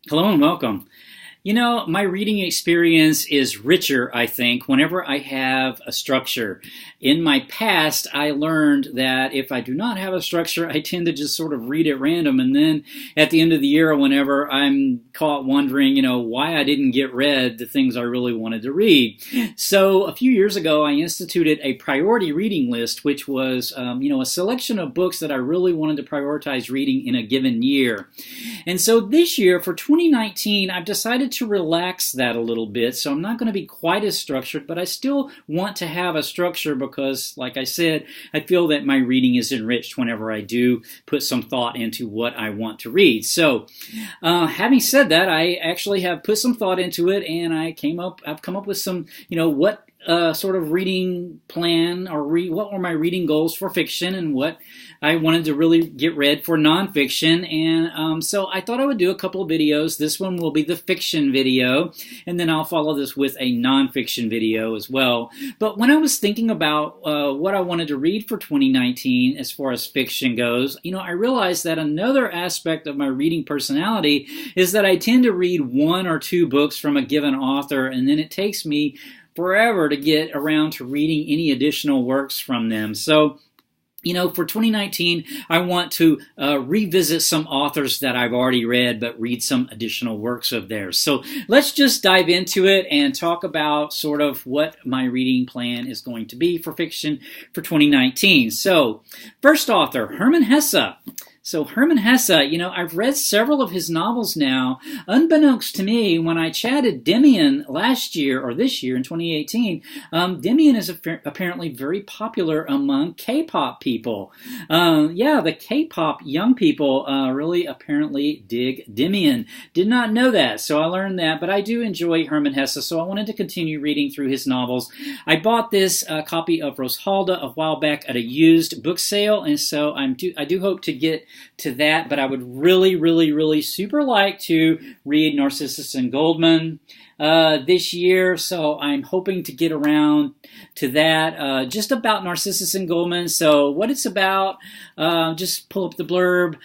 Hello and welcome. You know, my reading experience is richer, I think, whenever I have a structure. In my past, I learned that if I do not have a structure, I tend to just sort of read at random. And then at the end of the year, whenever I'm caught wondering, why I didn't get read the things I really wanted to read. So a few years ago, I instituted a priority reading list, which was, a selection of books that I really wanted to prioritize reading in a given year. And so this year, for 2019, I've decided to relax that a little bit, so I'm not going to be quite as structured, but I still want to have a structure because, like I said, I feel that my reading is enriched whenever I do put some thought into what I want to read. So, having said that, I actually have put some thought into it, and I've come up with some, what sort of reading plan or what were my reading goals for fiction and what I wanted to really get read for nonfiction. And so I thought I would do a couple of videos. This one will be the fiction video, and then I'll follow this with a nonfiction video as well. But when I was thinking about what I wanted to read for 2019 as far as fiction goes, I realized that another aspect of my reading personality is that I tend to read one or two books from a given author, and then it takes me forever to get around to reading any additional works from them. So, for 2019, I want to revisit some authors that I've already read, but read some additional works of theirs. So let's just dive into it and talk about sort of what my reading plan is going to be for fiction for 2019. So, first author, Herman Hesse. So Herman Hesse, I've read several of his novels now. Unbeknownst to me, when I chatted Demian last year, or this year in 2018, Demian is apparently very popular among K-pop people. The K-pop young people really apparently dig Demian. Did not know that, so I learned that, but I do enjoy Herman Hesse, so I wanted to continue reading through his novels. I bought this copy of Rosshalde a while back at a used book sale, and so I do hope to get to that, but I would really, really, really super like to read Narcissus and Goldman this year, so I'm hoping to get around to that. Just about Narcissus and Goldman, so what it's about, just pull up the blurb.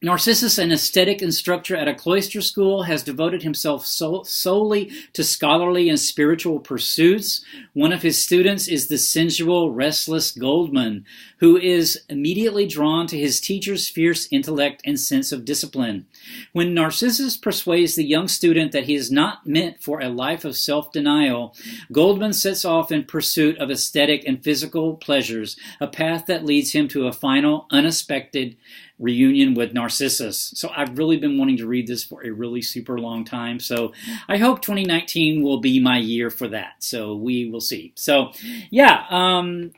Narcissus, an aesthetic instructor at a cloister school, has devoted himself solely to scholarly and spiritual pursuits. One of his students is the sensual, restless Goldman, who is immediately drawn to his teacher's fierce intellect and sense of discipline. When Narcissus persuades the young student that he is not meant for a life of self-denial, Goldman sets off in pursuit of aesthetic and physical pleasures, a path that leads him to a final, unexpected reunion with Narcissus. So I've really been wanting to read this for a really super long time. So I hope 2019 will be my year for that. So we will see. So Herman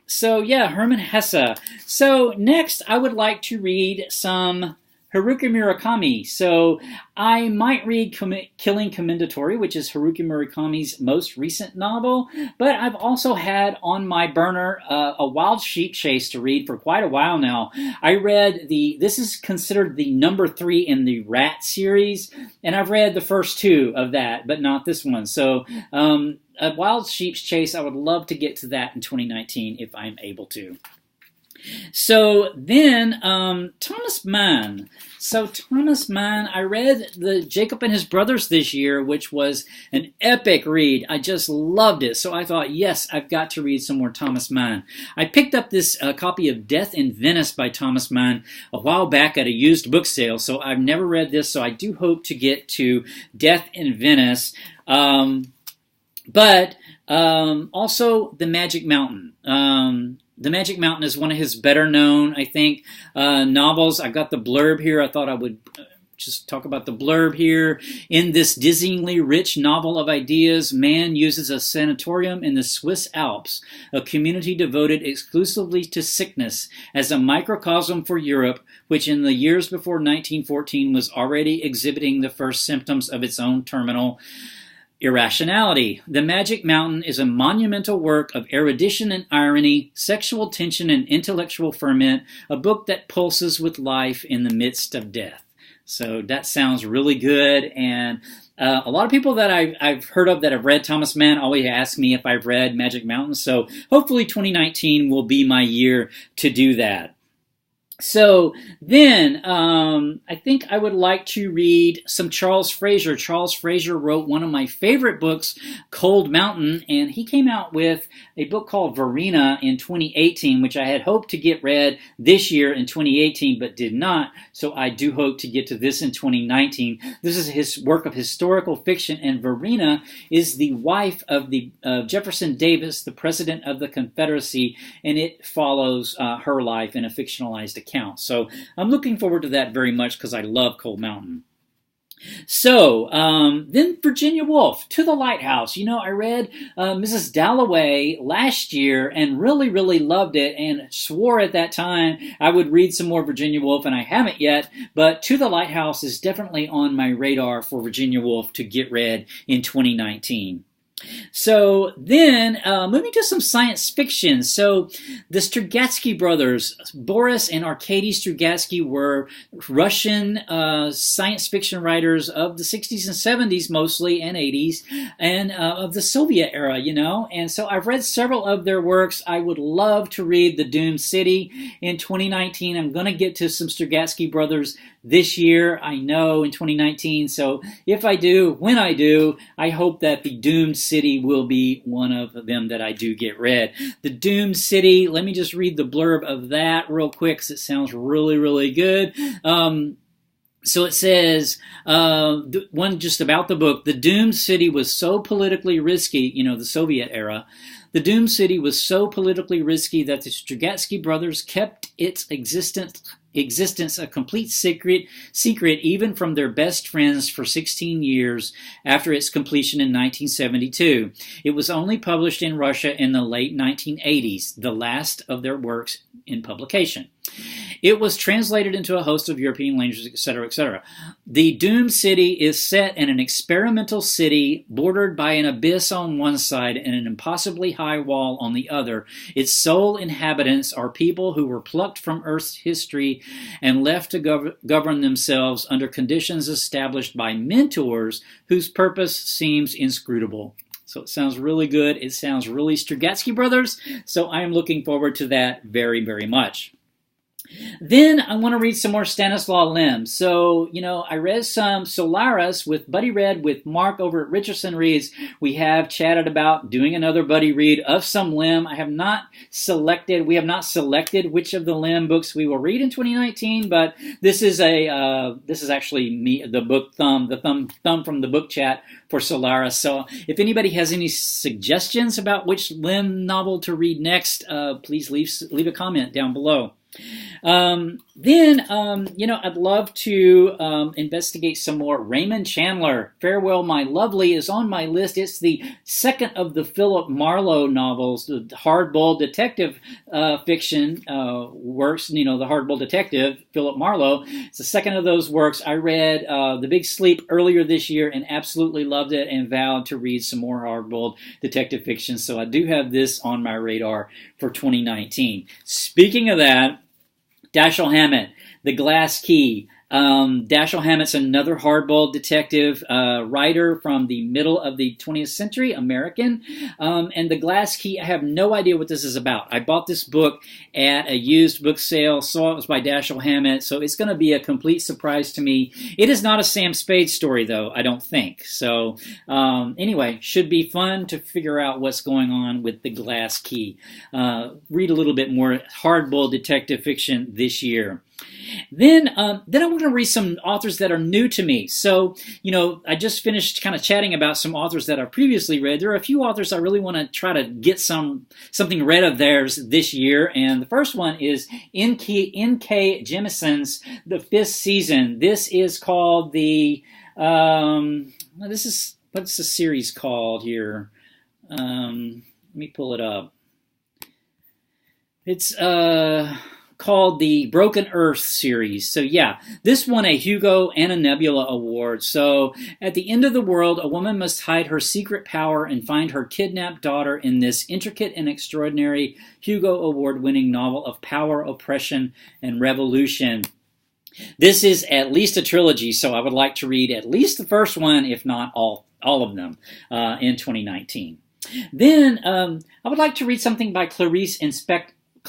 Hesse. So next I would like to read some Haruki Murakami. So I might read Killing Commendatore, which is Haruki Murakami's most recent novel, but I've also had on my burner a Wild Sheep Chase to read for quite a while now. I read this is considered the number 3 in the Rat series, and I've read the first 2 of that, but not this one. So a Wild Sheep's Chase, I would love to get to that in 2019 if I'm able to. So then, Thomas Mann. So Thomas Mann, I read the Jacob and His Brothers this year, which was an epic read. I just loved it. So I thought, yes, I've got to read some more Thomas Mann. I picked up this copy of Death in Venice by Thomas Mann a while back at a used book sale. So I've never read this, so I do hope to get to Death in Venice. But also The Magic Mountain. The Magic Mountain is one of his better known, I think, novels. I've got the blurb here. I thought I would just talk about the blurb here. In this dizzyingly rich novel of ideas, Mann uses a sanatorium in the Swiss Alps, a community devoted exclusively to sickness, as a microcosm for Europe, which in the years before 1914 was already exhibiting the first symptoms of its own terminal irrationality. The Magic Mountain is a monumental work of erudition and irony, sexual tension and intellectual ferment, a book that pulses with life in the midst of death. So that sounds really good, and a lot of people that I've heard of that have read Thomas Mann always ask me if I've read Magic Mountain, so hopefully 2019 will be my year to do that. So then, I think I would like to read some Charles Fraser. Charles Fraser wrote one of my favorite books, Cold Mountain, and he came out with a book called Varina in 2018, which I had hoped to get read this year in 2018, but did not. So I do hope to get to this in 2019. This is his work of historical fiction, and Varina is the wife of Jefferson Davis, the president of the Confederacy, and it follows her life in a fictionalized account. So I'm looking forward to that very much because I love Cold Mountain. So then Virginia Woolf, To the Lighthouse. You know, I read Mrs. Dalloway last year and really, really loved it and swore at that time I would read some more Virginia Woolf, and I haven't yet, but To the Lighthouse is definitely on my radar for Virginia Woolf to get read in 2019. So then, moving to some science fiction. So the Strugatsky brothers, Boris and Arkady Strugatsky, were Russian science fiction writers of the 60s and 70s mostly, and 80s, and of the Soviet era, you know. And so I've read several of their works. I would love to read The Doomed City in 2019. I'm going to get to some Strugatsky brothers this year, I know, in 2019. So if I do, when I do, I hope that The Doomed City will be one of them that I do get read. The Doomed City, let me just read the blurb of that real quick because it sounds really, really good. So it says, one just about the book, the Doomed City was so politically risky, you know, the Soviet era. The Doomed City was so politically risky that the Strugatsky brothers kept its existence a complete secret even from their best friends for 16 years after its completion in 1972. It was only published in Russia in the late 1980s, the last of their works in publication. It was translated into a host of European languages, etc., etc. The Doomed City is set in an experimental city bordered by an abyss on one side and an impossibly high wall on the other. Its sole inhabitants are people who were plucked from Earth's history and left to govern themselves under conditions established by mentors whose purpose seems inscrutable. So it sounds really good. It sounds really Strugatsky brothers. So I am looking forward to that very, very much. Then I want to read some more Stanislaw Lem. So, you know, I read some Solaris with Buddy Read with Mark over at Richardson Reads. We have chatted about doing another Buddy Read of some Lem. We have not selected which of the Lem books we will read in 2019, but this is actually me, the book thumb from the book chat for Solaris. So if anybody has any suggestions about which Lem novel to read next, please leave a comment down below. I'd love to investigate some more Raymond Chandler. Farewell, My Lovely is on my list. It's the second of the Philip Marlowe novels, the hardboiled detective fiction works. You know, the hardboiled detective, Philip Marlowe. It's the second of those works. I read The Big Sleep earlier this year and absolutely loved it and vowed to read some more hardboiled detective fiction. So I do have this on my radar for 2019. Speaking of that, Dashiell Hammett, The Glass Key. Dashiell Hammett's another hardboiled detective writer from the middle of the 20th century, American. And The Glass Key, I have no idea what this is about. I bought this book at a used book sale, saw it was by Dashiell Hammett, so it's going to be a complete surprise to me. It is not a Sam Spade story, though, I don't think. So anyway, should be fun to figure out what's going on with The Glass Key. Read a little bit more hardboiled detective fiction this year. Then I want to read some authors that are new to me. So, you know, I just finished kind of chatting about some authors that I've previously read. There are a few authors I really want to try to get something read of theirs this year. And the first one is N.K. Jemisin's The Fifth Season. This is called what's the series called here? Let me pull it up. It's called the Broken Earth series. So yeah, this won a Hugo and a Nebula award. So at the end of the world, a woman must hide her secret power and find her kidnapped daughter in this intricate and extraordinary Hugo award-winning novel of power, oppression, and revolution. This is at least a trilogy, so I would like to read at least the first one, if not all of them, in 2019. Then I would like to read something by Clarice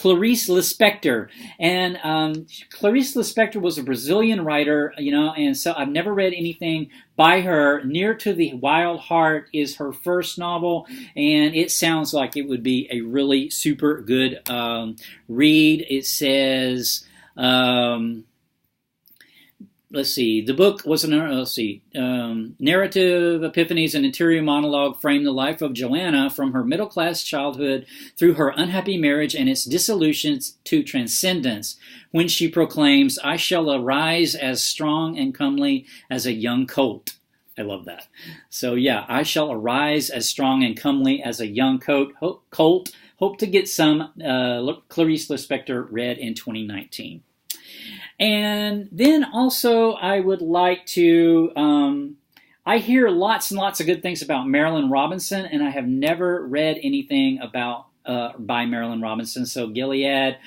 Clarice Lispector. And Clarice Lispector was a Brazilian writer, and so I've never read anything by her. Near to the Wild Heart is her first novel, and it sounds like it would be a really super good read. It says... let's see, the book was narrative epiphanies and interior monologue frame the life of Joanna from her middle-class childhood through her unhappy marriage and its dissolution to transcendence, when she proclaims, "I shall arise as strong and comely as a young colt." I love that. So yeah, I shall arise as strong and comely as a young colt. Hope to get some Clarice Lispector read in 2019. And then also I would like to, I hear lots and lots of good things about Marilynne Robinson, and I have never read anything about by Marilynne Robinson. So Gilead,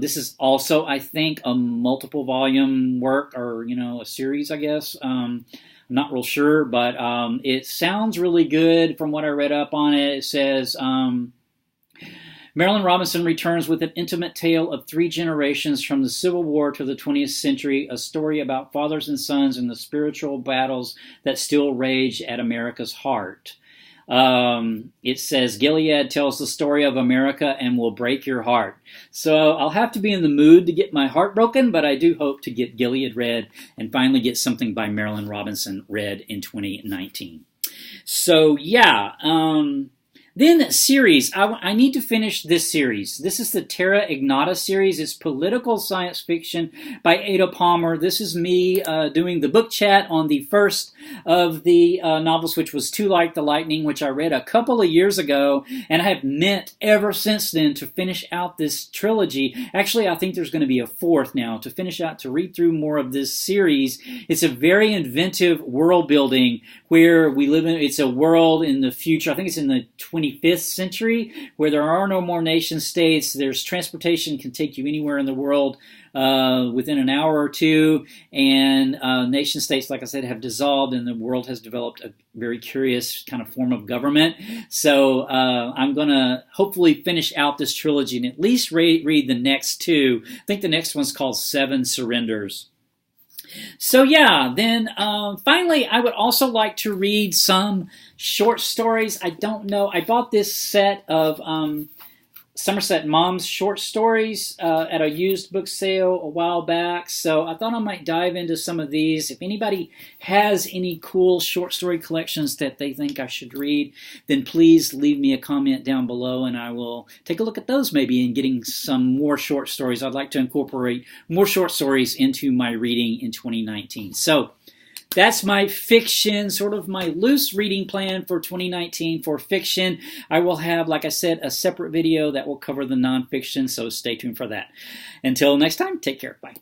this is also, I think, a multiple volume work, or, a series, I guess. I'm not real sure, but it sounds really good from what I read up on it. It says... Marilynne Robinson returns with an intimate tale of 3 generations from the Civil War to the 20th century, a story about fathers and sons and the spiritual battles that still rage at America's heart. It says, Gilead tells the story of America and will break your heart. So I'll have to be in the mood to get my heart broken, but I do hope to get Gilead read and finally get something by Marilynne Robinson read in 2019. So yeah, then series. I need to finish this series. This is the Terra Ignite series. It's political science fiction by Ada Palmer. This is me doing the book chat on the first of the novels, which was Too Like the Lightning, which I read a couple of years ago, and I have meant ever since then to finish out this trilogy. Actually, I think there's going to be a 4th now, to finish out, to read through more of this series. It's a very inventive world building where we live in. It's a world in the future. I think it's in the 25th century, where there are no more nation states. There's transportation can take you anywhere in the world within an hour or two, and nation states, like I said, have dissolved, and the world has developed a very curious kind of form of government. So I'm going to hopefully finish out this trilogy and at least read the next 2. I think the next one's called 7 Surrenders. So yeah, then finally, I would also like to read some short stories. I don't know. I bought this set of Somerset Mom's short stories at a used book sale a while back, so I thought I might dive into some of these. If anybody has any cool short story collections that they think I should read, then please leave me a comment down below, and I will take a look at those maybe and getting some more short stories. I'd like to incorporate more short stories into my reading in 2019. So that's my fiction, sort of my loose reading plan for 2019 for fiction. I will have, like I said, a separate video that will cover the nonfiction, so stay tuned for that. Until next time, take care. Bye.